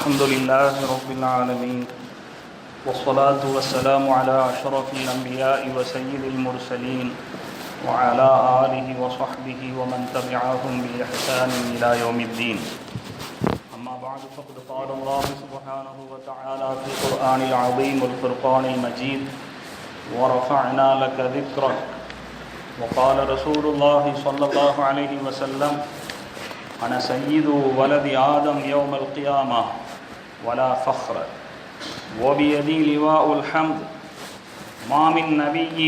الحمد لله رب العالمين والصلاة والسلام على أشرف الأنبياء وسيد المرسلين وعلى آله وصحبه ومن تبعهم بإحسان إلى يوم الدين. أما بعد فقد قال الله سبحانه وتعالى في القرآن العظيم والفرقان المجيد ورفعنا لك ذكرك. وقال رسول الله صلى الله عليه وسلم أنا سيد ولد آدم يوم القيامة ولا فخر وبيدي لواء الحمد ما من نبي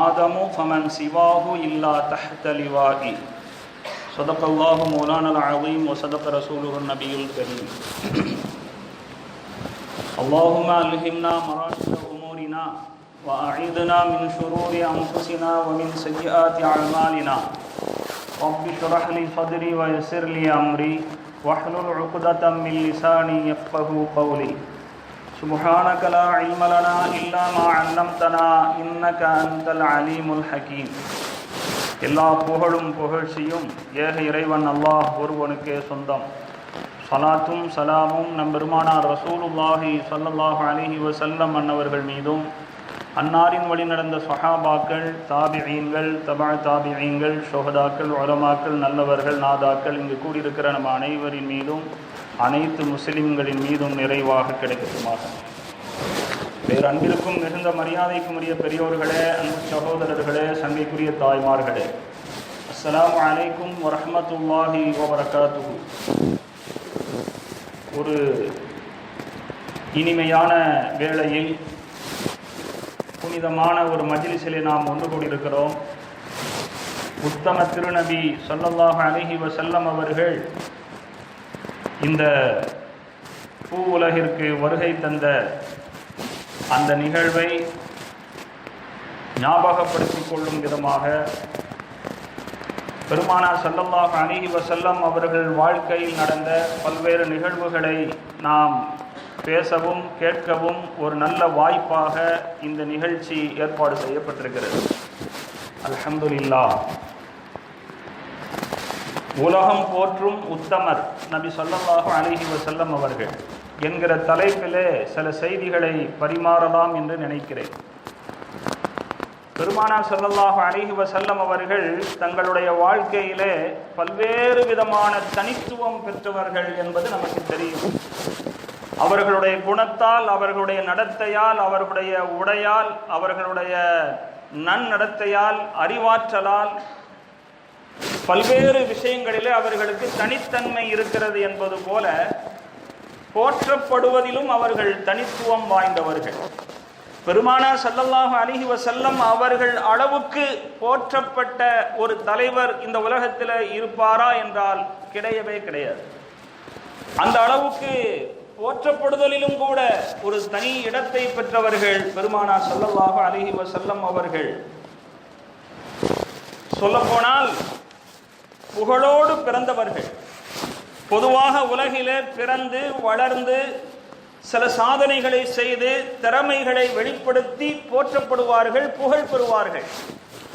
آدم فمن سواه إلا تحت لوائي. صدق الله مولانا العظيم وصدق رسوله النبي الكريم. اللهم ألهمنا مراشد أمورنا وأعيذنا من شرور أنفسنا ومن سيئات أعمالنا. رب اشرح لي صدري ويسر لي أمري واحلل عقدة من لساني يفقهوا قولي. سبحانك لا علم لنا إلا ما علمتنا إنك أنت العليم الحكيم. எல்லா புகழும் புகழ்ச்சியும் ஏக இறைவன் அல்லாஹ் ஒருவனுக்கே சொந்தம். சலாத்தும் சலாமும் நம் பெருமானார் ரசூலுல்லாஹி ஸல்லல்லாஹு அலைஹி வஸல்லம் அன்னவர்கள் மீதும் அன்னாரின் வழி நடந்த சஹாபாக்கள், தாபிஈன்கள், தபா தாபிஈன்கள், ஷுஹதாக்கள், உலமாக்கள், நல்லவர்கள், நாதாக்கள், இங்கு கூடியிருக்கிற நம்ம அனைவரின் மீதும் அனைத்து முஸ்லிம்களின் மீதும் நிறைவாக கிடைக்கட்டுமாக. வேறு அன்பிற்கும் மிகுந்த மரியாதைக்கும் உரிய பெரியோர்களே, அன்பு சகோதரர்களே, சங்கைக்குரிய தாய்மார்களே, அஸ்ஸலாமு அலைக்கும் வரஹ்மத்துல்லாஹி வபரகாத்துஹு. ஒரு இனிமையான வேளையில் புனிதமான ஒரு மஜ்லிஸிலே நாம் ஒன்று கூடியிருக்கிறோம். உத்தம திருநபி ஸல்லல்லாஹு அலைஹி வஸல்லம் அவர்கள் இந்த பூ உலகிற்கு வருகை தந்த அந்த நிகழ்வை ஞாபகப்படுத்திக் கொள்ளும் விதமாக பெருமானார் ஸல்லல்லாஹு அலைஹி வஸல்லம் அவர்கள் வாழ்க்கையில் நடந்த பல்வேறு நிகழ்வுகளை நாம் பேசவும் கேட்கவும் ஒரு நல்ல வாய்ப்பாக இந்த நிகழ்ச்சி ஏற்பாடு செய்யப்பட்டிருக்கிறது. அல்ஹம்துலில்லாஹ். உலகம் போற்றும் உத்தமர் நபி ஸல்லல்லாஹு அலைஹி வஸல்லம் அவர்கள் என்கிற தலைப்பிலே சில செய்திகளை பரிமாறலாம் என்று நினைக்கிறேன். பெருமானார் ஸல்லல்லாஹு அலைஹி வஸல்லம் அவர்கள் தங்களுடைய வாழ்க்கையிலே பல்வேறு விதமான தனித்துவம் பெற்றவர்கள் என்பது நமக்கு தெரியும். அவர்களுடைய குணத்தால், அவர்களுடைய நடத்தையால், அவர்களுடைய உடையால், அவர்களுடைய நன்னடத்தையால், அறிவாற்றலால் பல்வேறு விஷயங்களிலே அவர்களுக்கு தனித்தன்மை இருக்கிறது என்பது போல போற்றப்படுவதிலும் அவர்கள் தனித்துவம் வாய்ந்தவர்கள். பெருமானார் ஸல்லல்லாஹு அலைஹி வஸல்லம் அவர்கள் அளவுக்கு போற்றப்பட்ட ஒரு தலைவர் இந்த உலகத்தில் இருப்பாரா என்றால் கிடையவே கிடையாது. அந்த அளவுக்கு போற்றப்படுதலிலும் கூட ஒரு தனி இடத்தை பெற்றவர்கள் பெருமானார் ஸல்லல்லாஹு அலைஹி வஸல்லம் அவர்கள். சொல்லப்போனால் புகழோடு பிறந்தவர்கள். பொதுவாக உலகிலே பிறந்து வளர்ந்து சில சாதனைகளை செய்து திறமைகளை வெளிப்படுத்தி போற்றப்படுவார்கள், புகழ் பெறுவார்கள்.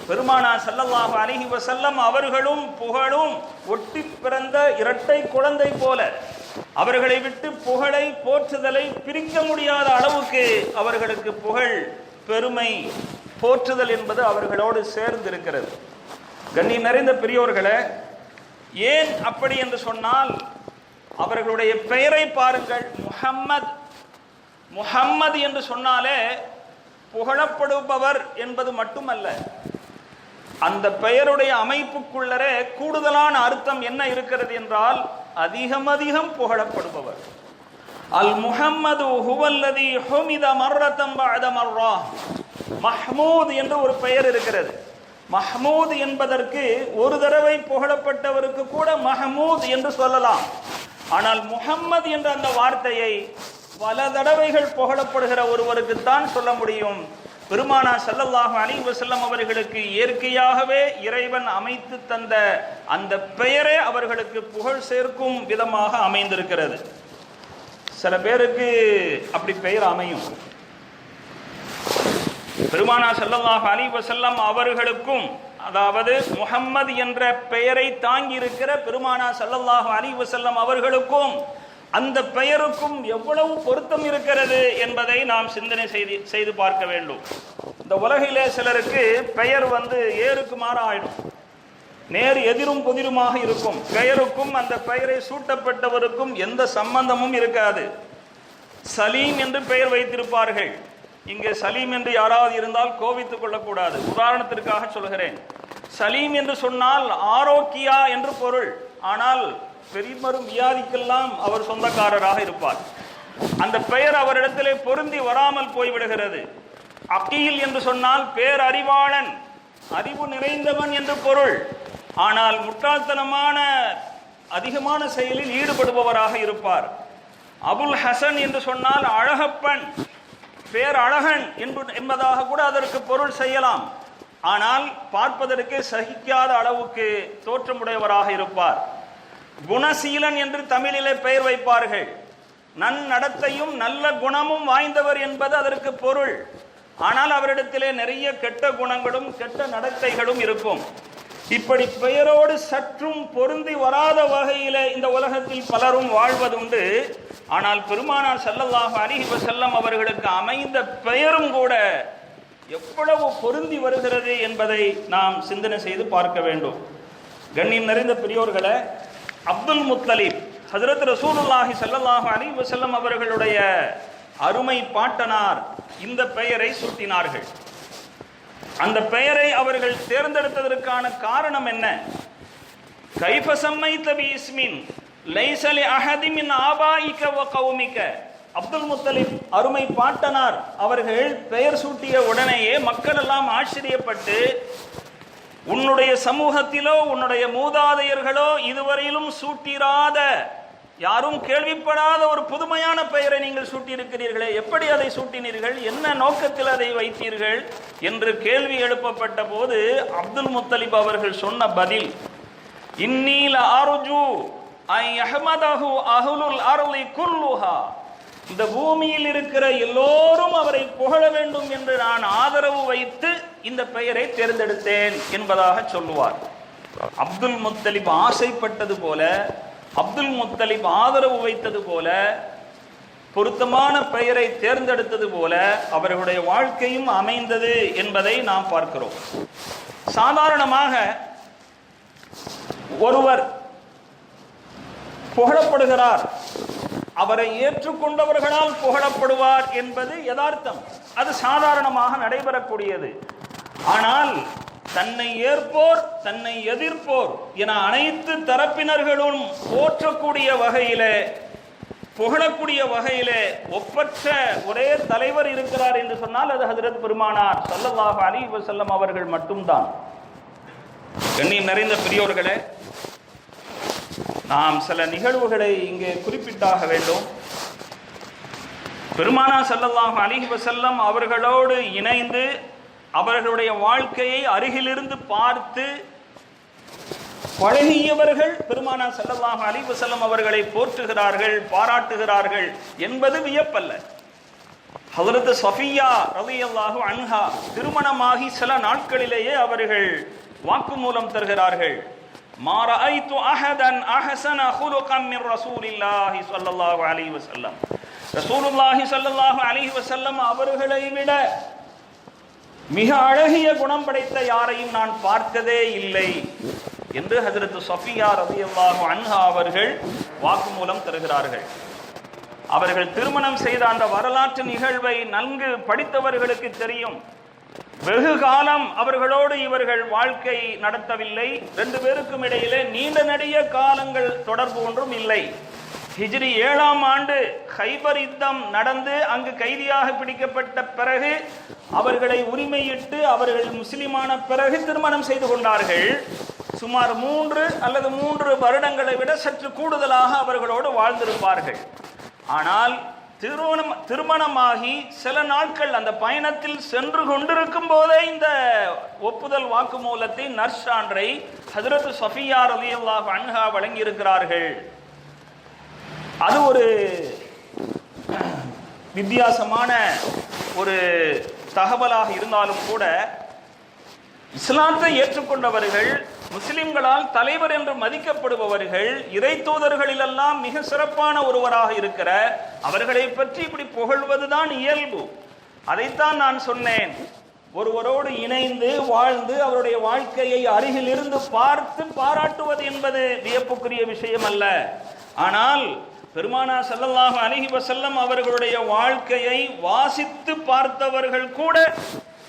பெருமானார் ஸல்லல்லாஹு அலைஹி வஸல்லம் அவர்களும் புகழும் ஒட்டி பிறந்த இரட்டை குழந்தை போல. அவர்களை விட்டு புகழை, போற்றுதலை பிரிக்க முடியாத அளவுக்கு அவர்களுக்கு புகழ், பெருமை, போற்றுதல் என்பது அவர்களோடு சேர்ந்திருக்கிறது. கண்ணியம் நிறைந்த பெரியோர்களே, ஏன் அப்படி என்று சொன்னால் அவர்களுடைய பெயரை பாருங்கள். முஹம்மது என்று சொன்னாலே புகழப்படுபவர் என்பது மட்டுமல்ல, அந்த பெயருடைய அமைப்புக்குள்ளரே கூடுதலான அர்த்தம் என்ன இருக்கிறது என்றால் அதிகம் புகழப்படுபவர். அல் முஹம்மது ஹுவல்லதி ஹுமித மர்ரதம் பஅத மர்ரா. மஹ்மூத் என்று ஒரு பெயர் இருக்கிறது. மஹ்மூத் என்பதற்கு ஒரு தடவை புகழப்பட்டவருக்கு கூட மஹ்மூத் என்று சொல்லலாம். ஆனால் முஹம்மது என்ற அந்த வார்த்தையை பல தடவைகள் புகழப்படுகிற ஒருவருக்கு தான் சொல்ல முடியும். பெருமானார் ஸல்லல்லாஹு அலைஹி வஸல்லம் அவர்களுக்கு இயற்கையாகவே இறைவன் அமைத்து தந்த அந்த பெயரே அவர்களுக்கு புகழ் சேர்க்கும் விதமாக அமைந்திருக்கிறது. சில பேருக்கு அப்படி பெயர் அமையும். பெருமானார் ஸல்லல்லாஹு அலைஹி வஸல்லம் அவர்களுக்கும், அதாவது முஹம்மது என்ற பெயரை தாங்கி இருக்கிற பெருமானார் ஸல்லல்லாஹு அலைஹி வஸல்லம் அவர்களுக்கும் அந்த பெயருக்கும் எவ்வளவு பொருத்தம் இருக்கிறது என்பதை நாம் சிந்தனை செய்து பார்க்க வேண்டும். இந்த உலகிலே சிலருக்கு பெயர் ஏருக்கு மாற ஆயிடும், நேர் எதிரும் புதிருமாக இருக்கும். பெயருக்கும் அந்த பெயரை சூட்டப்பட்டவருக்கும் எந்த சம்பந்தமும் இருக்காது. சலீம் என்று பெயர் வைத்திருப்பார்கள். இங்கே சலீம் என்று யாராவது இருந்தால் கோபித்துக் கொள்ளக்கூடாது. உதாரணத்திற்காக சொல்கிறேன். சலீம் என்று சொன்னால் ஆரோக்கியா என்று பொருள். ஆனால் பெருமரும் வியாதிக்கெல்லாம் அவர் சொந்தக்காரராக இருப்பார். அந்த பெயர் அவரிடத்திலே பொருந்தி வராமல் போய்விடுகிறது. அக்கீல் என்று சொன்னால் பேரறிவாளன், அறிவு நிறைந்தவன் என்று பொருள். ஆனால் முட்டாள்தனமான அதிகமான செயலில் ஈடுபடுபவராக இருப்பார். அபுல் ஹசன் என்று சொன்னால் அழகப்பன், பேரழகன் என்பதாக கூட அதற்கு பொருள் செய்யலாம். ஆனால் பார்ப்பதற்கு சகிக்காத அளவுக்கு தோற்றமுடையவராக இருப்பார். குணசீலன் என்று தமிழிலே பெயர் வைப்பார்கள். நன்னடத்தையும் நல்ல குணமும் வாய்ந்தவர் என்பது அதற்கு பொருள். ஆனால் அவரிடத்திலே நிறைய கெட்ட குணங்களும் கெட்ட நடத்தைகளும் இருக்கும். இப்படி பெயரோடு சற்றும் பொருந்தி வராத வகையிலே இந்த உலகத்தில் பலரும் வாழ்வதுண்டு. ஆனால் பெருமானார் ஸல்லல்லாஹு அலைஹி வஸல்லம் அவர்களுக்கு அமைந்த பெயரும் கூட எவ்வளவு பொருந்தி வருகிறது என்பதை நாம் சிந்தனை செய்து பார்க்க வேண்டும். கண்ணியம் நிறைந்த பெரியோர்களே, அப்துல் முத்தலிப் ஹஜ்ரத் ரசூலுல்லாஹி ஸல்லல்லாஹு அலைஹி வஸல்லம் அவர்களுடைய அருமை பாட்டனார் இந்த பெயரை சூட்டினார்கள். அந்த பெயரை அவர்கள் தேர்ந்தெடுத்ததற்கான காரணம் என்ன? கைஃப சம்மைத பி இஸ்மின் லைஸ லி அஹதி மின் ஆபாயிக வ கௌமிக. அப்துல் முத்தலிப் அருமை பாட்டனார் அவர்கள் பெயர் சூட்டிய உடனேயே மக்கள் எல்லாம் ஆச்சரியப்பட்டு, உன்னுடைய சமூகத்திலோ உன்னுடைய மூதாதையர்களோ இதுவரையிலும் சூட்டிராத, யாரும் கேள்விப்படாத ஒரு புதுமையான பெயரை நீங்கள் சூட்டியிருக்கிறீர்களே, எப்படி அதை சூட்டினீர்கள், என்ன நோக்கத்தில் அதை வைத்தீர்கள் என்று கேள்வி எழுப்பப்பட்ட போது அப்துல் முத்தலிப் அவர்கள் சொன்ன பதில், இன்னீல அர்ஜு ஐ அஹ்மதஹு அஹ்லுல் அர்லி குல்லுஹா. இந்த பூமியில் இருக்கிற எல்லோரும் அவரை புகழ வேண்டும் என்று நான் ஆதரவு வைத்து இந்த பெயரை தேர்ந்தெடுத்தேன் என்பதாக சொல்லுவார். அப்துல் முத்தலிப் ஆசைப்பட்டது போல, அப்துல் முத்தலிப் ஆதரவு வைத்தது போல, பொருத்தமான பெயரை தேர்ந்தெடுத்தது போல அவர்களுடைய வாழ்க்கையும் அமைந்தது என்பதை நாம் பார்க்கிறோம். சாதாரணமாக ஒருவர் புகழப்படுகிறார், அவரை ஏற்றுக்கொண்டவர்களால் புகழப்படுவார் என்பது யதார்த்தம், அது சாதாரணமாக நடைபெறக்கூடியது. ஆனால் தன்னை ஏற்போர் தன்னை எதிர்ப்போர் என அனைத்து தரப்பினர்களும் போற்றக்கூடிய வகையிலே, புகழக்கூடிய வகையிலே ஒப்பற்ற ஒரே தலைவர் இருக்கிறார் என்று சொன்னால் அது ஹஜ்ரத் பெருமானார் ஸல்லல்லாஹு அலைஹி வஸல்லம் அவர்கள் மட்டும்தான். கண்ணியம் நிறைந்த பெரியோர்களே, நாம் சில நிகழ்வுகளை இங்கே குறிப்பிட்டாக வேண்டும். பெருமானார் ஸல்லல்லாஹு அலைஹி வஸல்லம் அவர்களோடு இணைந்து அவர்களுடைய வாழ்க்கையை அருகிலிருந்து பார்த்து பழகியவர்கள் பெருமானார் ஸல்லல்லாஹு அலைஹி வஸல்லம் அவர்களை போற்றுகிறார்கள், பாராட்டுகிறார்கள் என்பது வியப்பல்ல. ஹஜ்ரத் சஃபியா ரலியல்லாஹு அன்ஹா திருமணமாகி சில நாட்களிலேயே அவர்கள் வாக்குமூலம் தருகிறார்கள். மா ரஅய்து அஹதன் அஹ்ஸன குலுகன் மின் ரசூலில்லாஹி ஸல்லல்லாஹு அலைஹி வஸல்லம். ரசூலுல்லாஹி ஸல்லல்லாஹு அலைஹி வஸல்லம் அவர்களை விட மிக அழகிய குணம் படைத்த யாரையும் நான் பார்த்ததே இல்லை என்று ஹஜ்ரத் சஃபியா ரலியல்லாஹு அன்ஹா அவர்கள் வாக்குமூலம் தருகிறார்கள். அவர்கள் திருமணம் செய்த அந்த வரலாற்று நிகழ்வை நன்கு படித்தவர்களுக்கு தெரியும். வெகு காலம் அவர்களோடு இவர்கள் வாழ்க்கை நடத்தவில்லை. ரெண்டு பேருக்கும் இடையிலே நீண்ட நெடிய காலங்கள் தொடர்பு ஒன்றும் இல்லை. ஹிஜ்ரி 7ஆம் ஆண்டு ஹைபர் யுத்தம் நடந்து அங்கு கைதியாக பிடிக்கப்பட்ட பிறகு அவர்களை உரிமையிட்டு அவர்கள் முஸ்லிமான பிறகு திருமணம் செய்து கொண்டார்கள். சுமார் 3 அல்லது 3 வருடங்களை விட சற்று கூடுதலாக அவர்களோடு வாழ்ந்திருப்பார்கள். ஆனால் திருமணமாகி சில நாட்கள் அந்த பயணத்தில் சென்று கொண்டிருக்கும் போதே இந்த ஒப்புதல் வாக்குமூலத்தை நற்சான்றை ஹஜ்ரத் சஃபியா ரலியல்லாஹு அன்ஹா வழங்கியிருக்கிறார்கள். அது ஒரு வித்தியாசமான ஒரு தகவலாக இருந்தாலும் கூட இஸ்லாத்தை ஏற்றுக்கொண்டவர்கள் முஸ்லிம்களால் தலைவர் என்று மதிக்கப்படுபவர்கள், இறை தூதர்களிலெல்லாம் மிக சிறப்பான ஒருவராக இருக்கிற அவர்களை பற்றி இப்படி புகழ்வதுதான் இயல்பு. அதைத்தான் நான் சொன்னேன். ஒருவரோடு இணைந்து வாழ்ந்து அவருடைய வாழ்க்கையை அருகில் இருந்து பார்த்து பாராட்டுவது என்பது வியப்புக்குரிய விஷயம் அல்ல. ஆனால் பெருமானார் ஸல்லல்லாஹு அலைஹி வஸல்லம் அவர்களுடைய வாழ்க்கையை வாசித்து பார்த்தவர்கள் கூட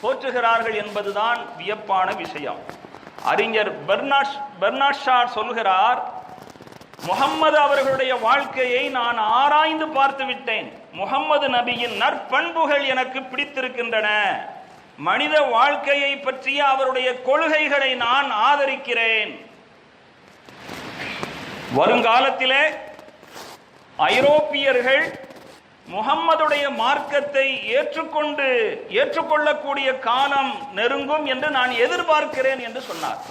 போற்றுகிறார்கள் என்பதுதான் வியப்பான விஷயம். அறிஞர் பெர்னார்ட் ஷா சொல்கிறார், முஹம்மது அவர்களுடைய வாழ்க்கையை நான் ஆராய்ந்து பார்த்து விட்டேன். முஹம்மது நபியின் நற்பண்புகள் எனக்கு பிடித்திருக்கின்றன. மனித வாழ்க்கையை பற்றிய அவருடைய கொள்கைகளை நான் ஆதரிக்கிறேன். வருங்காலத்திலே ஐரோப்பியர்கள் முஹம்மதுடைய மார்க்கத்தை ஏற்றுக்கொள்ளக்கூடிய காலம் நெருங்கும் என்று நான் எதிர்பார்க்கிறேன் என்று சொன்னார்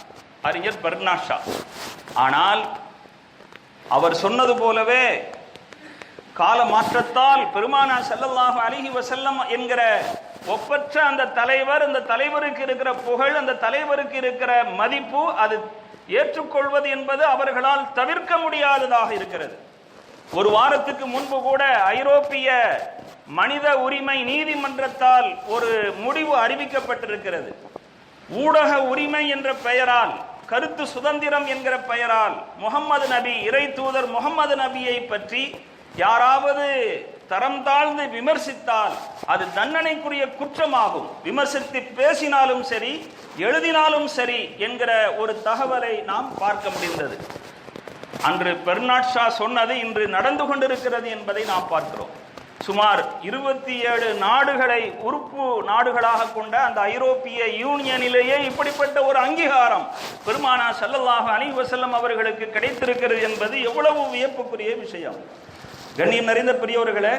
அறிஞர் பெர்னார்ட் ஷா. ஆனால் அவர் சொன்னது போலவே கால மாற்றத்தால் பெருமானார் ஸல்லல்லாஹு அலைஹி வஸல்லம் என்கிற ஒப்பற்ற அந்த தலைவர், அந்த தலைவருக்கு இருக்கிற புகழ், அந்த தலைவருக்கு இருக்கிற மதிப்பு, அது ஏற்றுக்கொள்வது என்பது அவர்களால் தவிர்க்க முடியாததாக இருக்கிறது. ஒரு வாரத்துக்கு முன்பு கூட ஐரோப்பிய மனித உரிமை நீதிமன்றத்தால் ஒரு முடிவு அறிவிக்கப்பட்டிருக்கிறது. ஊடக உரிமை என்ற பெயரால், கருத்து சுதந்திரம் என்கிற பெயரால் முஹம்மது நபி, இறை தூதர் முஹம்மது நபியை பற்றி யாராவது தரம் தாழ்ந்து விமர்சித்தால் அது தண்டனைக்குரிய குற்றமாகும். விமர்சித்து பேசினாலும் சரி, எழுதினாலும் சரி என்கிற ஒரு தகவலை நாம் பார்க்க முடிந்தது. அன்று பெர்னார்ட் ஷா சொன்னது இன்று நடந்து கொண்டிருக்கிறது என்பதை நாம் பார்க்கிறோம். சுமார் 27 நாடுகளை உறுப்பு நாடுகளாக கொண்ட அந்த ஐரோப்பிய யூனியனிலேயே இப்படிப்பட்ட ஒரு அங்கீகாரம் பெருமானார் ஸல்லல்லாஹு அலைஹி வஸல்லம் அவர்களுக்கு கிடைத்திருக்கிறது என்பது எவ்வளவு வியப்புக்குரிய விஷயம். கண்ணியம் நிறைந்த பெரியவர்களே,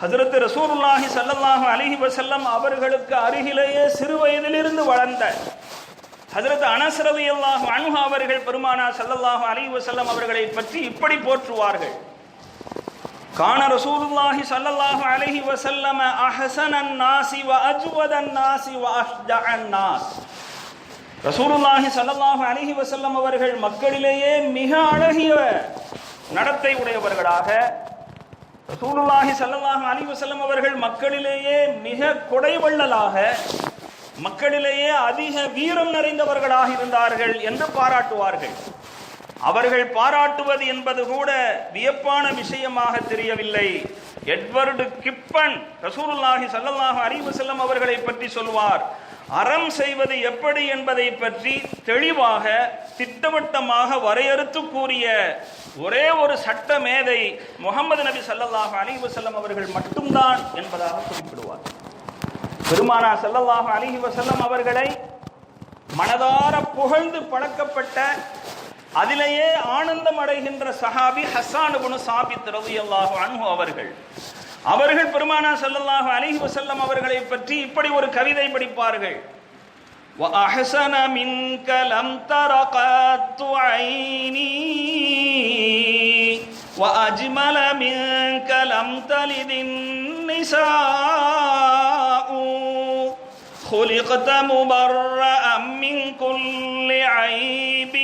ஹஜ்ரத் ரசூலுல்லாஹி ஸல்லல்லாஹு அலைஹி வஸல்லம் அவர்களுக்கு அருகிலேயே சிறு வயதிலிருந்து வளர்ந்த ஹஜ்ரத் அனஸ் ரலியல்லாஹு அன்ஹு அவர்கள் பெருமானார் ஸல்லல்லாஹு அலைஹி வஸல்லம் அவர்களை பற்றி இப்படி போற்றுவார்கள். கான ரசூலுல்லாஹி ஸல்லல்லாஹு அலைஹி வஸல்லம் அஹ்ஸனன் நாஸி வ அஜ்வதன் நாஸி வ அஷ்ஜஅன் நாஸ். ரசூலுல்லாஹி ஸல்லல்லாஹு அலைஹி வஸல்லம் அவர்கள் மக்களிலேயே மிக அழகிய நடத்தை உடையவர்களாக, ரசூலுல்லாஹி ஸல்லல்லாஹு அலைஹி வஸல்லம் அவர்கள் மக்களிலேயே மிக கொடைவள்ளலாக, மக்களிலேயே அதிக வீரம் நிறைந்தவர்களாக இருந்தார்கள் என்று பாராட்டுவார்கள். அவர்கள் பாராட்டுவது என்பது கூட வியப்பான விஷயமாக தெரியவில்லை. எட்வர்டு கிப்பன் ரசூலுல்லாஹி ஸல்லல்லாஹு அலைஹி வஸல்லம் அவர்களை பற்றி சொல்வார், அறம் செய்வது எப்படி என்பதை பற்றி தெளிவாக திட்டவட்டமாக வரையறுத்து கூறிய ஒரே ஒரு சட்ட மேதை முஹம்மது நபி ஸல்லல்லாஹு அலைஹி வஸல்லம் அவர்கள் மட்டும்தான் என்பதாக குறிப்பிடுவார். பெருமானார் ஸல்லல்லாஹு அலைஹி வஸல்லம் அவர்களை மனதார புகழ்ந்து பழக்கப்பட்ட, அதிலேயே ஆனந்தம் அடைகின்ற சஹாபி ஹஸ்ஸான் இப்னு சாபித் ரலியல்லாஹு அன்ஹு அவர்கள் பெருமானார் ஸல்லல்லாஹு அலைஹி வஸல்லம் அவர்களை பற்றி இப்படி ஒரு கவிதை படிப்பார்கள். وَأَحْسَنَ مِنْكَ لَمْ تَرَ قَطُّ عَيْنِي وَأَجْمَلَ مِنْكَ لَمْ تَلِدِ النِّسَاءُ خُلِقْتَ مُبَرَّأً مِنْ كُلِّ عَيْبٍ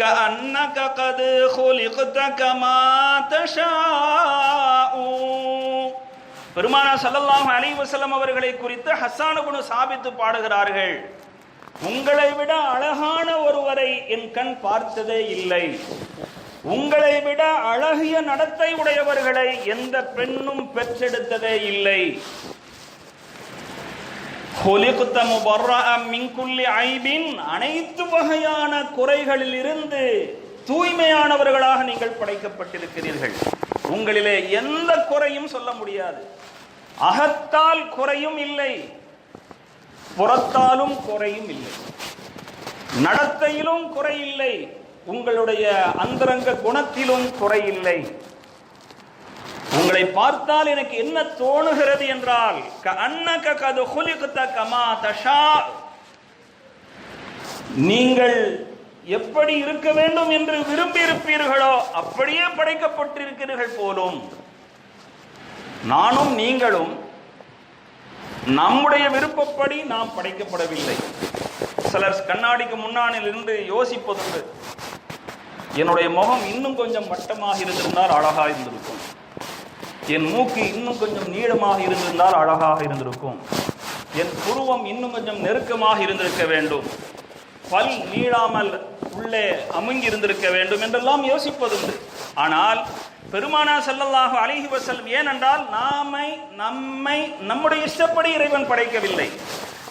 كأنك قد خلقت كما تشاء. பெருமானார் ஸல்லல்லாஹு அலைஹி வஸல்லம் அவர்களை குறித்து ஹஸ்ஸான் இப்னு சாபித் பாடுகிறார்கள், உங்களை விட அழகான ஒருவரை என் கண் பார்த்ததே இல்லை. உங்களை விட அழகிய நடத்தை உடையவர்களை எந்த பெண்ணும் பெற்றெடுத்ததே இல்லை. அனைத்து வகையான குறைகளில் இருந்து தூய்மையானவர்களாக நீங்கள் படைக்கப்பட்டிருக்கிறீர்கள். உங்களிலே எந்த குறையும் சொல்ல முடியாது. அகத்தால் குறையும் இல்லை, புறத்தாலும் குறையும் இல்லை, நடத்தையிலும் குறையில்லை, உங்களுடைய அந்தரங்க குணத்திலும் குறையில்லை. உங்களை பார்த்தால் எனக்கு என்ன தோணுகிறது என்றால், கஅன்னக கத் குலிக்த கமா தஷா, நீங்கள் எப்படி இருக்க வேண்டும் என்று விரும்பி இருப்பீர்களோ அப்படியே படைக்கப்பட்டிருக்கிறீர்கள் போலும். நானும் நீங்களும் நம்முடைய விருப்பப்படி நாம் படைக்கப்படவில்லை. சிலர் கண்ணாடிக்கு முன்னாடி இருந்து யோசிப்பதுண்டு, என்னுடைய முகம் இன்னும் கொஞ்சம் வட்டமாக இருந்திருந்தால் அழகாக இருந்திருக்கும், என் மூக்கு இன்னும் கொஞ்சம் நீளமாக இருந்திருந்தால் அழகாக இருந்திருக்கும், என் புருவம் இன்னும் கொஞ்சம் நெருக்கமாக இருந்திருக்க வேண்டும், பல் நீளாமல் உள்ளே அமுங்கி இருந்திருக்க வேண்டும் என்றெல்லாம் யோசிப்பதுண்டு. ஆனால் பெருமானார் ஸல்லல்லாஹு அலைஹி வஸல்லம், ஏனென்றால் நம்முடைய இஷ்டப்படி இறைவன் படைக்கவில்லை.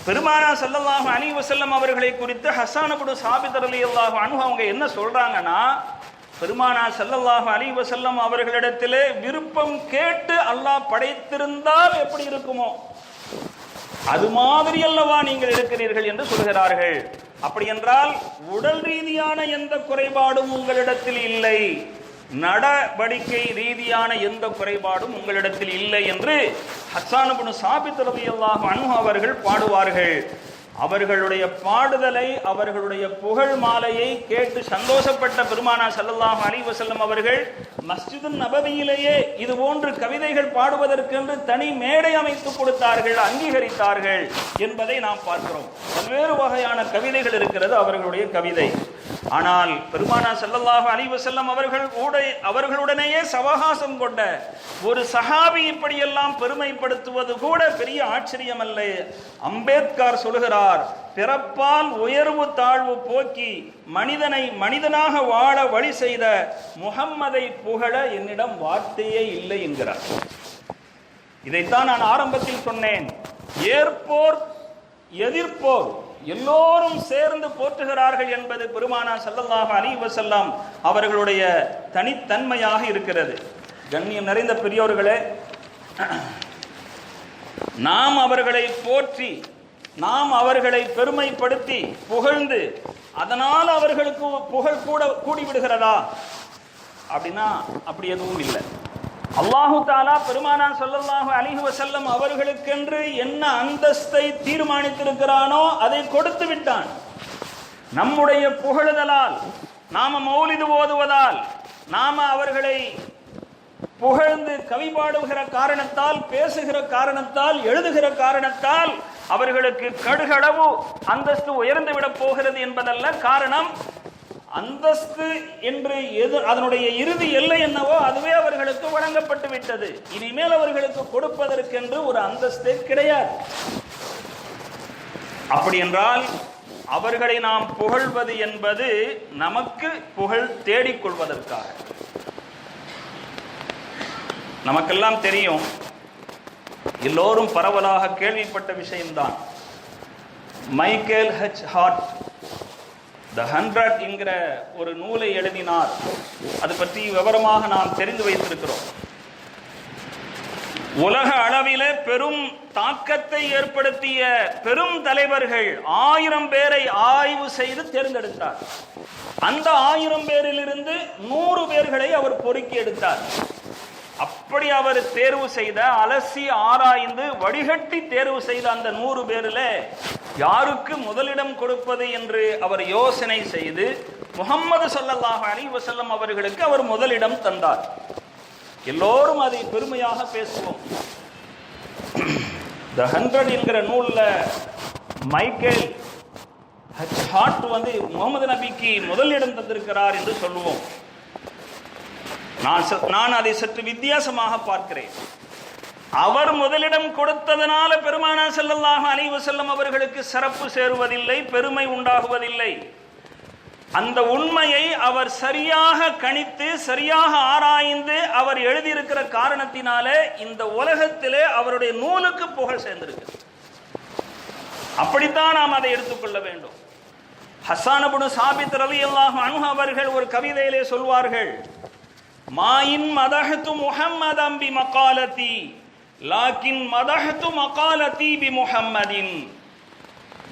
பெருமானார் ஸல்லல்லாஹு அலைஹி வஸல்லம் அவர்களை குறித்து ஹஸ்ஸான் இப்னு சாபித் ரலியல்லாஹு அன்ஹு அவங்க என்ன சொல்றாங்கன்னா, பெருமானார் ஸல்லல்லாஹு அலைஹி வஸல்லம் அவர்களிடத்திலே விருப்பம் கேட்டு அல்லாஹ் படைத்திருந்தால் எப்படி இருக்குமோ அது மாதிரி அல்லவா நீங்கள் இருக்கிறீர்கள் என்று சொல்கிறார்கள். அப்படி என்றால் உடல் ரீதியான எந்த குறைபாடும் உங்களிடத்தில் இல்லை, நடவடிக்கை ரீதியான எந்த குறைபாடும் உங்களிடத்தில் இல்லை என்று ஹஸ்ஸான் இப்னு சாபித் ரலியல்லாஹு அன்ஹு அவர்கள் பாடுவார்கள். அவர்களுடைய பாடுதலை, அவர்களுடைய புகழ் மாலையை கேட்டு சந்தோஷப்பட்ட பெருமானார் ஸல்லல்லாஹு அலைஹி வஸல்லம் அவர்கள் மஸ்ஜிது நபவியிலேயே இது போன்று கவிதைகள் பாடுவதற்கென்று தனி மேடை அமைத்து கொடுத்தார்கள், அங்கீகரித்தார்கள் என்பதை நாம் பார்க்கிறோம். பல்வேறு வகையான கவிதைகள் இருக்கிறது அவர்களுடைய கவிதை. ஆனால் பெருமானார் ஸல்லல்லாஹு அலைஹி வஸல்லம் அவர்களுடனேயே சவகாசம் கொண்ட ஒரு சஹாபி இப்படியெல்லாம் பெருமைப்படுத்துவது கூட பெரிய ஆச்சரியம் அல்ல. அம்பேத்கர் சொல்கிறார், பிறப்பால் உயர்வு தாழ்வு போக்கி மனிதனை மனிதனாக வாழ வழி செய்த முஹம்மதை புகழ என்னிடம் வார்த்தையே இல்லை என்கிறார். இதைத்தான் நான் ஆரம்பத்தில் சொன்னேன். ஏற்போர் எதிர்ப்போர் எல்லோரும் சேர்ந்து போற்றுகிறார்கள் என்பது பெருமானார் ஸல்லல்லாஹு அலைஹி வஸல்லம் அவர்களுடைய தனித்தன்மையாக இருக்கிறது. கண்ணியம் நிறைந்த பெரியோர்களே, நாம் அவர்களை போற்றி, நாம் அவர்களை பெருமைப்படுத்தி புகழ்ந்து அதனால் அவர்களுக்கு புகழ் கூடிவிடுகிறதா அப்படின்னா அப்படி எதுவும் இல்லை. அல்லாஹு தஆலா பெருமானார் ஸல்லல்லாஹு அலைஹி வஸல்லம் அவர்களுக்கென்று என்ன அந்தஸ்தை தீர்மானித்திருக்கிறானோ அதை கொடுத்து விட்டான். நம்முடைய புகழுதலால், நாம மௌலிது ஓதுவதால், நாம அவர்களை புகழ்ந்து கவி பாடுகிற காரணத்தால், பேசுகிற காரணத்தால், எழுதுகிற காரணத்தால் அவர்களுக்கு கடுகளவு அந்தஸ்து உயர்ந்து விட போகிறது என்பதல்ல காரணம். அந்தஸ்து என்று எது அதனுடைய இறுதி எல்லை என்னவோ அதுவே அவர்களுக்கு வழங்கப்பட்டு விட்டது. இனிமேல் அவர்களுக்கு கொடுப்பதற்கென்று ஒரு அந்தஸ்தே கிடையாது. அப்படி என்றால் அவர்களை நாம் புகழ்வது என்பது நமக்கு புகழ் தேடிக்கொள்வதற்காக. நமக்கெல்லாம் தெரியும், எல்லோரும் பரவலாக கேள்விப்பட்ட விஷயம்தான். மைக்கேல் ஹெச் ஹார்ட் The 100 என்கிற ஒரு நூலை எழுதினார். அது பற்றி விவரமாக நாம் தெரிந்து வைத்திருக்கிறோம். உலக அளவிலே பெரும் தாக்கத்தை ஏற்படுத்திய பெரும் தலைவர்கள் 1000 பேரை ஆய்வு செய்து தேர்ந்தெடுத்தார். அந்த 1000 பேரிலிருந்து 100 பேர்களை அவர் பொறுக்கி எடுத்தார். அப்படி அவர் தேர்வு செய்த, அலசி ஆராய்ந்து வடிகட்டி தேர்வு செய்த அந்த 100 பேரில் யாருக்கு முதலிடம் கொடுப்பது என்று அவர் யோசனை செய்து முஹம்மது ஸல்லல்லாஹு அலைஹி வஸல்லம் அவர்களுக்கு அவர் முதலிடம் தந்தார். எல்லோரும் அதை பெருமையாக பேசுவோம். The 100 என்கிற நூல்ல மைக்கேல் ஹெச் ஹார்ட் முகமது நபிக்கு முதலிடம் தந்திருக்கிறார் என்று சொல்லுவோம். நான் அதை சற்று வித்தியாசமாக பார்க்கிறேன். அவர் முதலிடம் கொடுத்ததனால பெருமானார் ஸல்லல்லாஹு அலைஹி வஸல்லம் அவர்களுக்கு சிறப்பு சேருவதில்லை, பெருமை உண்டாகுவதில்லை. அந்த உண்மையை அவர் சரியாக கணித்து, சரியாக ஆராய்ந்து அவர் எழுதியிருக்கிற காரணத்தினாலே இந்த உலகத்திலே அவருடைய நூலுக்கு புகழ் சேர்ந்திருக்கு. அப்படித்தான் நாம் அதை எடுத்துக்கொள்ள வேண்டும். ஹஸ்ஸான் இப்னு சாபித் ரலியல்லாஹு அன்ஹு அவர்கள் ஒரு கவிதையிலே சொல்வார்கள், மாயின் மதஹ்து முஹம்மதன் பி மகாலதி லாக்கின் மதஹ்து மகாலதி பி முஹம்மதின்.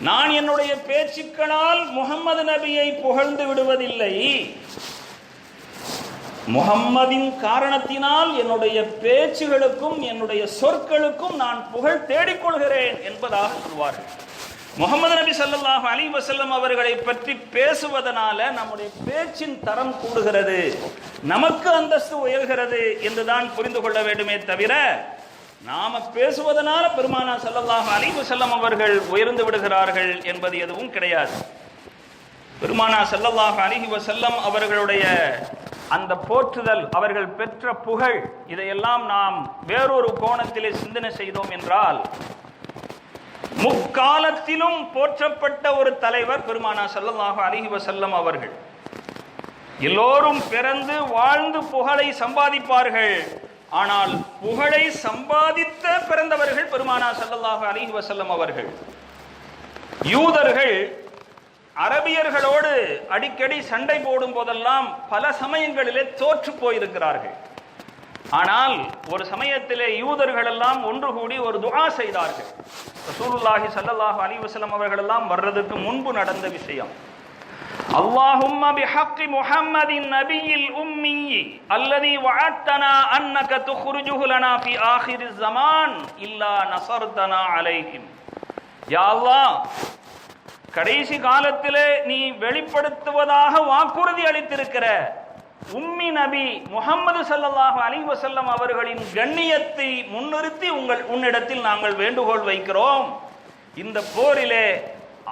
நான் என்னுடைய பேச்சுக்களால் முஹம்மது நபியை புகழ்ந்து விடுவதில்லை, முஹம்மதின் காரணத்தினால் என்னுடைய பேச்சுகளுக்கும் என்னுடைய சொற்களுக்கும் நான் புகழ் தேடிக்கொள்கிறேன் என்பதாக சொல்வார்கள். முஹம்மது நபி ஸல்லல்லாஹு அலைஹி வஸல்லம் அவர்களை பற்றி பேசுவதனால நம்முடைய பேச்சின் தரம் கூடுகிறது, நமக்கு அந்தஸ்து உயர்கிறது என்றுதான் புரிந்து கொள்ள வேண்டுமே தவிர நாம பேசுவதனால பெருமானார் ஸல்லல்லாஹு அலைஹி வஸல்லம் அவர்கள் உயர்ந்து விடுகிறார்கள் என்பது எதுவும் கிடையாது. பெருமானார் ஸல்லல்லாஹு அலைஹி வஸல்லம் அவர்களுடைய அந்த போற்றுதல், அவர்கள் பெற்ற புகழ், இதையெல்லாம் நாம் வேறொரு கோணத்திலே சிந்தனை செய்தோம் என்றால், முக்காலத்திலும் போற்றப்பட்ட ஒரு தலைவர் பெருமானார் ஸல்லல்லாஹு அலைஹி வஸல்லம் அவர்கள். எல்லோரும் பிறந்து வாழ்ந்து புகழை சம்பாதிப்பார்கள். ஆனால் புகழை சம்பாதித்த பிறந்தவர்கள் பெருமானார் ஸல்லல்லாஹு அலைஹி வஸல்லம் அவர்கள். யூதர்கள் அரபியர்களோடு அடிக்கடி சண்டை போடும் போதெல்லாம் பல சமயங்களிலே தோற்று போயிருக்கிறார்கள். ஆனால் ஒரு சமயத்திலே யூதர்கள் எல்லாம் ஒன்று கூடி ஒரு துஆ செய்தார்கள். ரசூலுல்லாஹி ஸல்லல்லாஹு அலைஹி வஸல்லம் அவர்கள் எல்லாம் வர்றதுக்கு முன்பு நடந்த விஷயம். அல்லாஹும்ம பிஹக்கி முஹம்மதின் நபியில் உம்மி அல்லதி வஅத்தனா அன்னக துக்ரிஜுஹு லனா ஃபி ஆகிரிஸ் ஸமான் இல்லா நஸர்தனா அலைஹிம். யா அல்லாஹ், கடைசி காலத்திலே நீ வெளிப்படுத்துவதாக வாக்குறுதி அளித்திருக்கிற உம்மி நபி முஹம்மது ஸல்லல்லாஹு அலைஹி வஸல்லம் அவர்களின் கண்ணியத்தை முன்னிறுத்தி உன்னிடத்தில் நாங்கள் வேண்டுகோள் வைக்கிறோம். இந்த போரிலே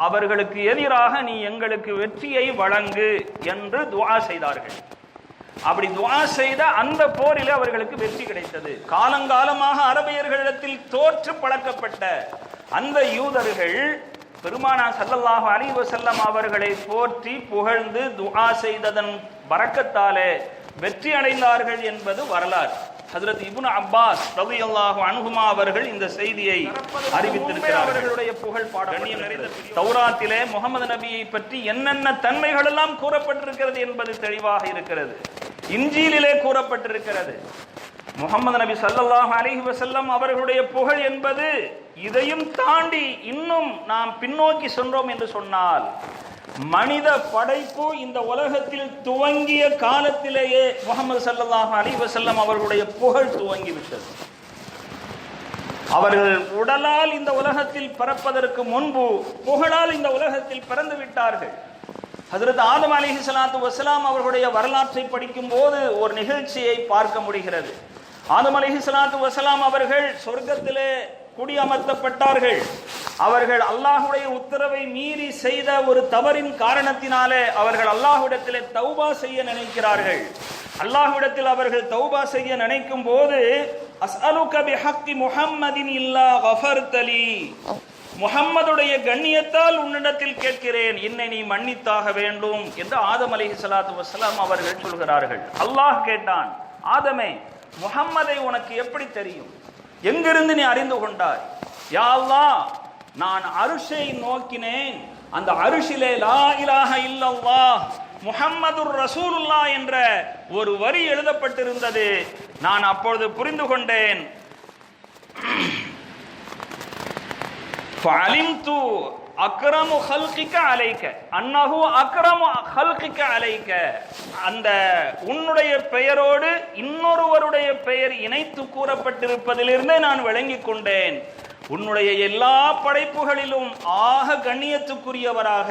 அவர்களுக்கு எதிராக நீ எங்களுக்கு வெற்றியை வழங்கு என்று துஆ செய்தார்கள். அப்படி துஆ செய்த அந்த போரிலே அவர்களுக்கு வெற்றி கிடைத்தது. காலங்காலமாக அரபியர்களிடத்தில் தோற்று பழக்கப்பட்ட அந்த யூதர்கள் பெருமானார் ஸல்லல்லாஹு அலைஹி வஸல்லம் அவர்களை போற்றி புகழ்ந்து துஆ செய்ததன் பரக்கத்தாலே வெற்றி அடைந்தார்கள் என்பது வரலாறு. ஹஜ்ரத் இப்னு அப்பாஸ் ரலியல்லாஹு அன்ஹுமா அவர்கள் இந்த செய்தியை அறிவித்திருக்கிறார்கள். அவர்களுடைய புகழ் பாடப்பட்டிருக்கிறது. தௌராத்திலே முஹம்மது நபியை பற்றி என்னென்ன தன்மைகள் எல்லாம் கூறப்பட்டிருக்கிறது என்பது தெளிவாக இருக்கிறது. இன்ஜீலிலே கூறப்பட்டிருக்கிறது. முஹம்மது நபி ஸல்லல்லாஹு அலைஹி வஸல்லம் அவர்களுடைய புகழ் என்பது இதையும் தாண்டி இன்னும் நாம் பின்னோக்கி சென்றோம் என்று சொன்னால், மனித படைப்பு இந்த உலகத்தில் துவங்கிய காலத்திலேயே முஹம்மது ஸல்லல்லாஹு அலைஹி வஸல்லம் அவர்களுடைய புகழ் துவங்கிவிட்டது. அவர்கள் உடலால் இந்த உலகத்தில் பிறப்பதற்கு முன்பு புகழால் இந்த உலகத்தில் பிறந்து விட்டார்கள். ஹஜ்ரத் ஆதம் அலைஹிஸ்ஸலாத்து வஸ்ஸலாம் அவர்களுடைய வரலாற்றை படிக்கும் போது ஒரு நிகழ்ச்சியை பார்க்க முடிகிறது. ஆதம் அலைஹிஸ்ஸலாத்து வஸ்ஸலாம் அவர்கள் சொர்க்கத்திலே குடியமர்த்தப்பட்டார்கள். அவர்கள் அல்லாஹ்வுடைய உத்தரவை மீறி செய்த ஒரு தவறின் காரணத்தினாலே அவர்கள் அல்லாஹ்விடத்திலே தௌபா செய்ய நினைக்கிறார்கள். அல்லாஹ்விடத்தில் அவர்கள் தௌபா செய்ய நினைக்கும் போது, அஸ்அலுக பிஹக்கி முஹம்மதின் இல்லா கஃபர்தலி, முஹம்மதுடைய கண்ணியத்தால் உன்னிடத்தில் கேட்கிறேன், என்னை நீ மன்னித்தாக வேண்டும் என்று ஆதம் அலைஹிஸ்ஸலாத்து வஸ்ஸலாம் அவர்கள் சொல்கிறார்கள். அல்லாஹ் கேட்டான், ஆதமே, முஹம்மதை உனக்கு எப்படி தெரியும்? எங்கிருந்து நீ அறிந்து கொண்டாய்? யா அல்லாஹ், நான் அர்ஷை நோக்கினேன். அந்த அர்ஷிலே லா இலாஹ இல்லல்லாஹ் முஹம்மதுர் ரசூலுல்லாஹ் என்ற ஒரு வரி எழுதப்பட்டிருந்தது. நான் அப்பொழுது புரிந்து கொண்டேன். ஃபஅலிம்து அக்ரமு ஹல்கிக அலைக அன்னஹு அக்ரமு ஹல்கிக அலைக. அந்த உன்னுடைய பெயரோடு இன்னொருவருடைய பெயர் இணைத்து கூறப்பட்டிருப்பதிலிருந்தே நான் விளங்கிக் கொண்டேன், உன்னுடைய எல்லா படைப்புகளிலும் ஆக கண்ணியத்துக்குரியவராக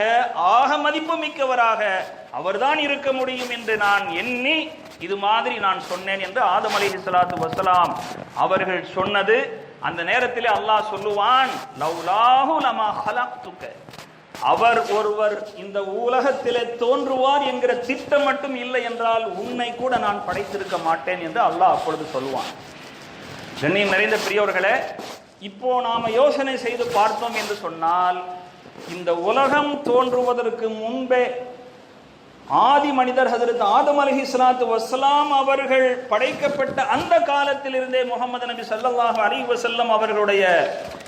ஆக மதிப்பு மிக்கவராக அவர்தான் இருக்க முடியும் என்று நான் எண்ணி இது மாதிரி நான் சொன்னேன் என்று ஆதம் அலைஹிஸ்ஸலாத்து வஸ்ஸலாம் அவர்கள் சொன்னது. அந்த நேரத்திலே அல்லாஹ் சொல்லுவான், லௌலாஹு லமா ஹலக்துக, அவர் ஒருவர் இந்த உலகத்திலே தோன்றுவார் என்கிற திட்டம் மட்டும் இல்லை என்றால் உன்னை கூட நான் படைத்திருக்க மாட்டேன் என்று அல்லாஹ் அப்பொழுது சொல்லுவான். கண்ணியம் நிறைந்த பெரியவர்களே, இப்போ நாம யோசனை செய்து பார்த்தோம் என்று சொன்னால், இந்த உலகம் தோன்றுவதற்கு முன்பே ஆதி மனிதர் ஹஜ்ரத் ஆதம் அலைஹிஸ்ஸலாத்து வஸ்ஸலாம் அவர்கள் படைக்கப்பட்ட அந்த காலத்திலிருந்தே முஹம்மது நபி ஸல்லல்லாஹு அலைஹி வஸல்லம் அவர்களுடைய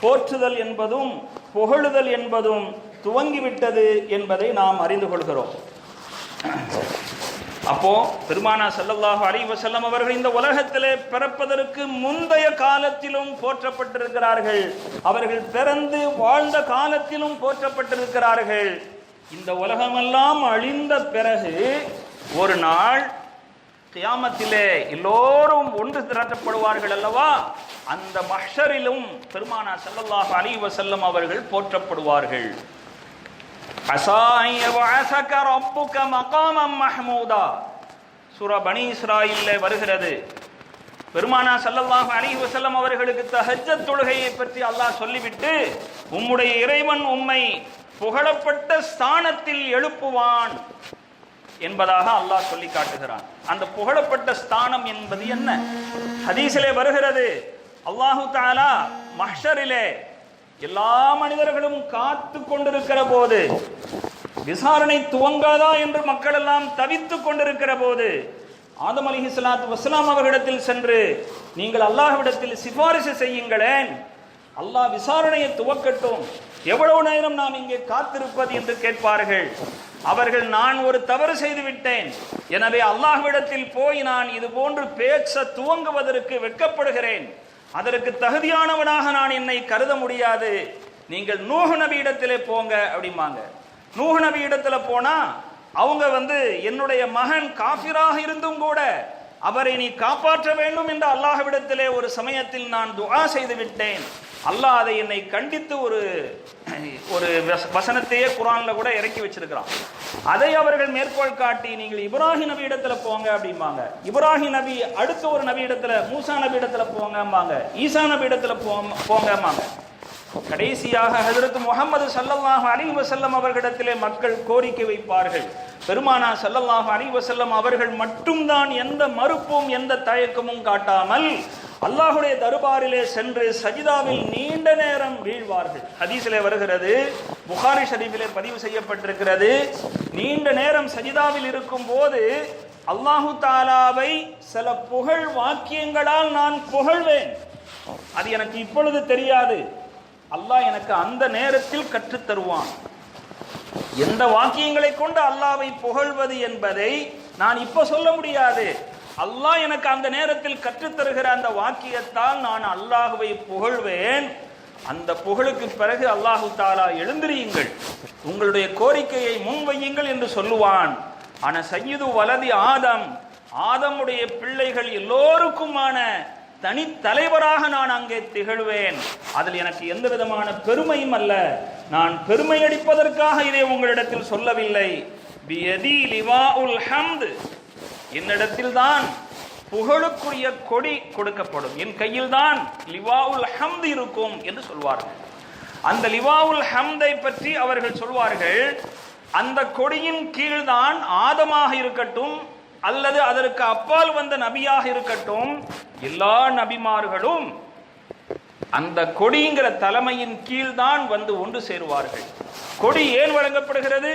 போற்றுதல் என்பதும் புகழுதல் என்பதும் துவங்கிவிட்டது என்பதை நாம் அறிந்து கொள்கிறோம். அப்போ பெருமானார் ஸல்லல்லாஹு அலைஹி வஸல்லம் அவர்கள் இந்த உலகத்திலே பிறப்பதற்கு முந்தைய காலத்திலும் போற்றப்பட்டிருக்கிறார்கள். அவர்கள் பிறந்து வாழ்ந்த காலத்திலும் போற்றப்பட்டிருக்கிறார்கள். இந்த உலகமெல்லாம் அழிந்த பிறகு ஒரு நாள் கியாமத்திலே எல்லோரும் ஒன்று திரட்டப்படுவார்கள் அல்லவா, அந்த மஹ்ஷரிலும் பெருமானார் ஸல்லல்லாஹு அலைஹி வஸல்லம் அவர்கள் போற்றப்படுவார்கள். அஸா அன் யபஅஸக ரப்புக மகாமம் மஹ்மூதா, சூரா பனி இஸ்ராயீல்ல வருகிறது. பெருமானா ஸல்லல்லாஹு அலைஹி வஸல்லம் அவர்களுக்கு தஹஜ்ஜத் தொழுகையை பற்றி அல்லாஹ் சொல்லிவிட்டு, உம்முடைய இறைவன் உம்மை புகழப்பட்ட ஸ்தானத்தில் எழுப்புவான் என்பதாக அல்லாஹ் சொல்லி காட்டுகிறான். அந்த புகழப்பட்ட ஸ்தானம் என்பது என்ன? ஹதீஸிலே வருகிறது, அல்லாஹு தஆலா மஹ்ஷரிலே எல்லா மனிதர்களும் காத்து கொண்டிருக்கிற போது, விசாரணை துவங்காதா என்று மக்கள் எல்லாம் தவித்துக் கொண்டிருக்கிற போது, ஆதம் அலைஹிஸ்ஸலாத்து வஸ்ஸலாம் அவர்களிடத்தில் சென்று, நீங்கள் அல்லாஹ்விடத்தில் சிபாரிசு செய்யுங்களேன், அல்லாஹ் விசாரணையை துவக்கட்டும், எவ்வளவு நேரம் நாம் இங்கே காத்திருப்பது என்று கேட்பார்கள். அவர்கள், நான் ஒரு தவறு செய்து விட்டேன், எனவே அல்லாஹ்விடத்தில் போய் நான் இது போன்று பேச துவங்குவதற்கு வெட்கப்படுகிறேன், அதற்கு தகுதியானவனாக நான் என்னை கருத முடியாது, நீங்கள் நூஹ் நபி இடத்திலே போங்க அப்படிம்பாங்க. நூஹ் நபி இடத்துல போனா அவங்க என்னுடைய மகன் காஃபிராக இருந்தும் கூட அவரை நீ காப்பாற்ற வேண்டும் என்று அல்லாஹ்விடத்திலே ஒரு சமயத்தில் நான் துஆ செய்து விட்டேன், அல்லாஹ் அதை என்னை கண்டித்து ஒரு வசனத்தையே குர்ஆன்ல கூட இறக்கி வச்சிருக்கிறான். அதை அவர்கள் மேற்கோள் காட்டி, நீங்கள் இப்ராஹிம் நபி இடத்துல போங்க அப்படிம்பாங்க. இப்ராஹிம் நபி அடுத்த ஒரு நபி இடத்துல, மூசா நபி இடத்துல போங்கம்பாங்க, ஈசா நபி இடத்துல போங்கம்பாங்க. கடைசியாக ஹஜ்ரத் முஹம்மது ஸல்லல்லாஹு அலைஹி வஸல்லம் அவர்களிடத்திலே மக்கள் கோரிக்கை வைப்பார்கள். பெருமானா ஸல்லல்லாஹு அலைஹி வஸல்லம் அவர்கள் மட்டும்தான் எந்த மறுப்பும் எந்த தயக்கமும் காட்டாமல் அல்லாஹ்வுடைய தர்பாரிலே சென்று சஜிதாவில் நீண்ட நேரம் வீழ்வார்கள். ஹதீஸிலே வருகிறது, புகாரி ஷரீஃபிலே பதிவு செய்யப்பட்டிருக்கிறது, நீண்ட நேரம் சஜிதாவில் இருக்கும் போது அல்லாஹு தஆலாவை சில புகழ் வாக்கியங்களால் நான் புகழ்வேன், அது எனக்கு இப்பொழுது தெரியாது, அல்லாஹ் எனக்கு அந்த நேரத்தில் கற்றுத் தருவான். எந்த வாக்கியங்களை கொண்டு அல்லாஹ்வை புகழ்வது என்பதை நான் இப்ப சொல்ல முடியாது, அல்லாஹ் எனக்கு அந்த நேரத்தில் கற்றுத்தருகிற அந்த வாக்கியத்தால் நான் அல்லாஹ்வை புகழ்வேன். அந்த புகழுக்கு பிறகு அல்லாஹு தஆலா எழுந்திரியுங்கள், உங்களுடைய கோரிக்கையை முன்வையுங்கள் என்று சொல்லுவான். ஆனா சய்யிது வலதி ஆதம், ஆதமுடைய பிள்ளைகள் எல்லோருக்குமான தனி தலைவராக நான் அங்கே திகழ்வேன். அதில் எனக்கு எந்த விதமான பெருமையும் அல்ல, நான் பெருமை அடிப்பதற்காக இதை உங்களிடத்தில் சொல்லவில்லை. பியதி லிவாஉல் ஹம்த், என்னிடத்தில் தான் புகழுக்குரிய கொடி கொடுக்கப்படும், என் கையில் தான் லிவாஉல் ஹம்த் இருக்கும் என்று சொல்வார்கள். அந்த லிவாஉல் ஹம்தை பற்றி அவர்கள் சொல்வார்கள், அந்த கொடியின் கீழ்தான் ஆதமாக இருக்கட்டும் அல்லது அதற்கு அப்பால் வந்த நபியாக இருக்கட்டும், எல்லா நபிமார்களும் அந்த கொடிங்கிற தலைமையின் கீழ்தான் ஒன்று சேருவார்கள். கொடி ஏன் வழங்கப்படுகிறது?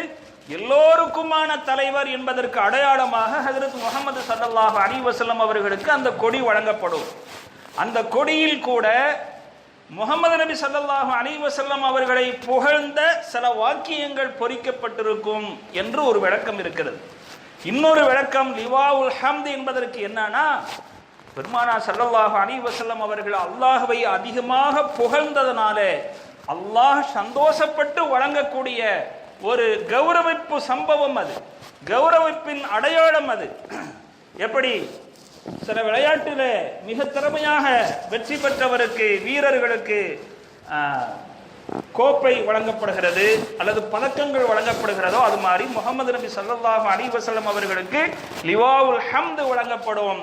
எல்லோருக்குமான தலைவர் என்பதற்கு அடையாளமாக ஹஜ்ரத் முஹம்மது ஸல்லல்லாஹு அலைஹி வஸல்லம் அவர்களுக்கு அந்த கொடி வழங்கப்படும். அந்த கொடியில் கூட முஹம்மது நபி ஸல்லல்லாஹு அலைஹி வஸல்லம் அவர்களை புகழ்ந்த சில வாக்கியங்கள் பொறிக்கப்பட்டிருக்கும் என்று ஒரு விளக்கம் இருக்கிறது. இன்னொரு விளக்கம் லிவாஉல் ஹம்த் என்பதற்கு என்னன்னா, பெருமானா ஸல்லல்லாஹு அலைஹி வஸல்லம் அவர்கள் அல்லாஹ்வை அதிகமாக புகழ்ந்ததனாலே அல்லாஹ் சந்தோஷப்பட்டு வழங்கக்கூடிய ஒரு கௌரவிப்பு சம்பவம், அது கௌரவிப்பின் அடையாளம். அது எப்படி சில விளையாட்டில் மிக திறமையாக வெற்றி பெற்றவருக்கு, வீரர்களுக்கு கோப்பை வழங்கப்படுகிறது அல்லது பதக்கங்கள் வழங்கப்படுகிறதோ, அது மாதிரி முஹம்மது நபி ஸல்லல்லாஹு அலைஹி வஸல்லம் அவர்களுக்கு லிவாஉல் ஹம்த் வழங்கப்படும்.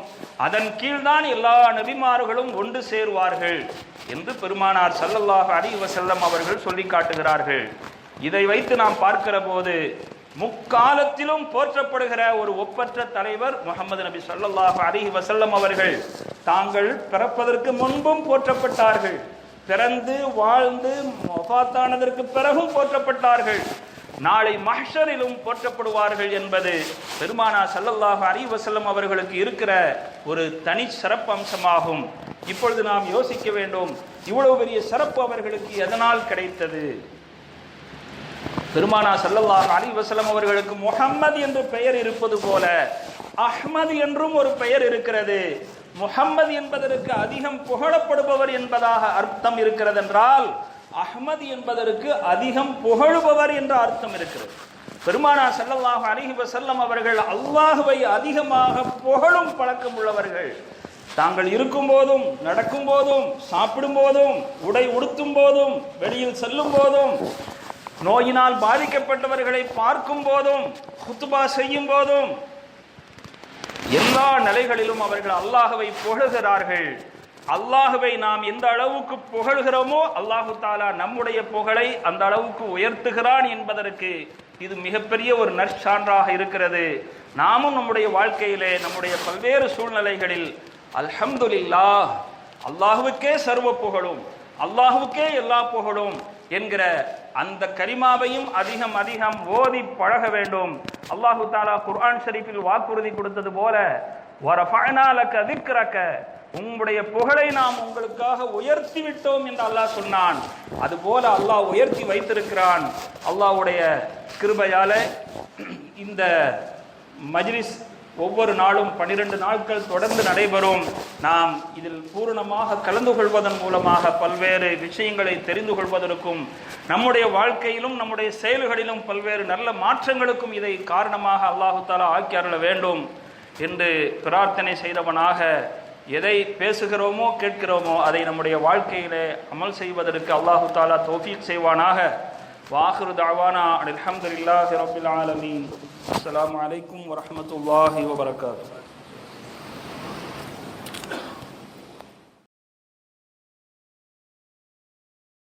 அதன் கீழ்தான் எல்லா நபிமார்களும் ஒன்று சேருவார்கள் என்று பெருமானார் ஸல்லல்லாஹு அலைஹி வஸல்லம் அவர்கள் சொல்லி காட்டுகிறார்கள். இதை வைத்து நாம் பார்க்கிற போது முக்காலத்திலும் போற்றப்படுகிற ஒரு ஒப்பற்ற தலைவர் முஹம்மது நபி ஸல்லல்லாஹு அலைஹி வஸல்லம் அவர்கள். தாங்கள் பிறப்பதற்கு முன்பும் போற்றப்பட்டார்கள், பிறந்து வாழ்ந்து வஃபாத்தானதற்கு பிறகும் போற்றப்பட்டார்கள், நாளை மஹ்ஷரிலும் போற்றப்படுவார்கள் என்பது பெருமானா ஸல்லல்லாஹு அலைஹி வஸல்லம் அவர்களுக்கு இருக்கிற ஒரு தனி சிறப்பு அம்சமாகும். இப்பொழுது நாம் யோசிக்க வேண்டும், இவ்வளவு பெரிய சிறப்பு அவர்களுக்கு எதனால் கிடைத்தது? பெருமானா ஸல்லல்லாஹு அலைஹி வஸல்லம் அவர்களுக்கு முஹம்மது என்று பெயர் இருப்பது போல அஹ்மது என்றும் ஒரு பெயர் இருக்கிறது. முஹம்மது என்பதற்கு அதிகம் புகழப்படுபவர் என்பதாக அர்த்தம் இருக்கிறது என்றால், அஹ்மது என்பதற்கு அதிகம் புகழுபவர் என்ற அர்த்தம் இருக்கிறது. பெருமானா ஸல்லல்லாஹு அலைஹி வஸல்லம் அவர்கள் அல்லாஹ்வை அதிகமாக புகழும் பழக்கம் உள்ளவர்கள். தாங்கள் இருக்கும் போதும், நடக்கும் போதும், சாப்பிடும் போதும், உடை உடுத்தும் போதும், வெளியில் செல்லும் போதும், நோயினால் பாதிக்கப்பட்டவர்களை பார்க்கும் போதும், குத்துபா செய்யும் போதும், எல்லா நிலைகளிலும் அவர்கள் அல்லாஹ்வை புகழ்கிறார்கள். அல்லாஹ்வை நாம் எந்த அளவுக்கு புகழ்கிறோமோ அல்லாஹு தாலா நம்முடைய புகழை அந்த அளவுக்கு உயர்த்துகிறான் என்பதற்கு இது மிகப்பெரிய ஒரு நற்சான்றாக இருக்கிறது. நாமும் நம்முடைய வாழ்க்கையிலே நம்முடைய பல்வேறு சூழ்நிலைகளில் அல்ஹம்துலில்லாஹ், அல்லாஹுவுக்கே சர்வ புகழும், அல்லாஹுவுக்கே எல்லா புகழும் என்கிற அந்த கரிமாவையும் அதிகம் அதிகம் ஓதி பழக வேண்டும். அல்லாஹு தாலா குர்ஆன் ஷரீஃபில் வாக்குறுதி கொடுத்தது போல, வரஃபஅனா லக திக்ரக, உங்களுடைய புகழை நாம் உங்களுக்காக உயர்த்தி விட்டோம் என்று அல்லாஹ் சொன்னான். அதுபோல அல்லாஹ் உயர்த்தி வைத்திருக்கிறான். அல்லாஹ்வுடைய கிருபையால இந்த மஜ்லிஸ் ஒவ்வொரு நாளும் 12 நாட்கள் தொடர்ந்து நடைபெறும். நாம் இதில் பூரணமாக கலந்து கொள்வதன் மூலமாக பல்வேறு விஷயங்களை தெரிந்து கொள்வதற்கும் நம்முடைய வாழ்க்கையிலும் நம்முடைய செயல்களிலும் பல்வேறு நல்ல மாற்றங்களுக்கும் இதை காரணமாக அல்லாஹு தாலா ஆக்கி அருள வேண்டும் என்று பிரார்த்தனை செய்தவனாக, எதை பேசுகிறோமோ கேட்கிறோமோ அதை நம்முடைய வாழ்க்கையிலே அமல் செய்வதற்கு அல்லாஹு தாலா தௌஃபீக் செய்வானாக. வாஹிரு தஅவானா அல்ஹம்துலில்லாஹி ரப்பில் ஆலமீன். அஸ்ஸலாமு அலைக்கும் வரஹ்மத்துல்லாஹி வபரகாத்துஹு.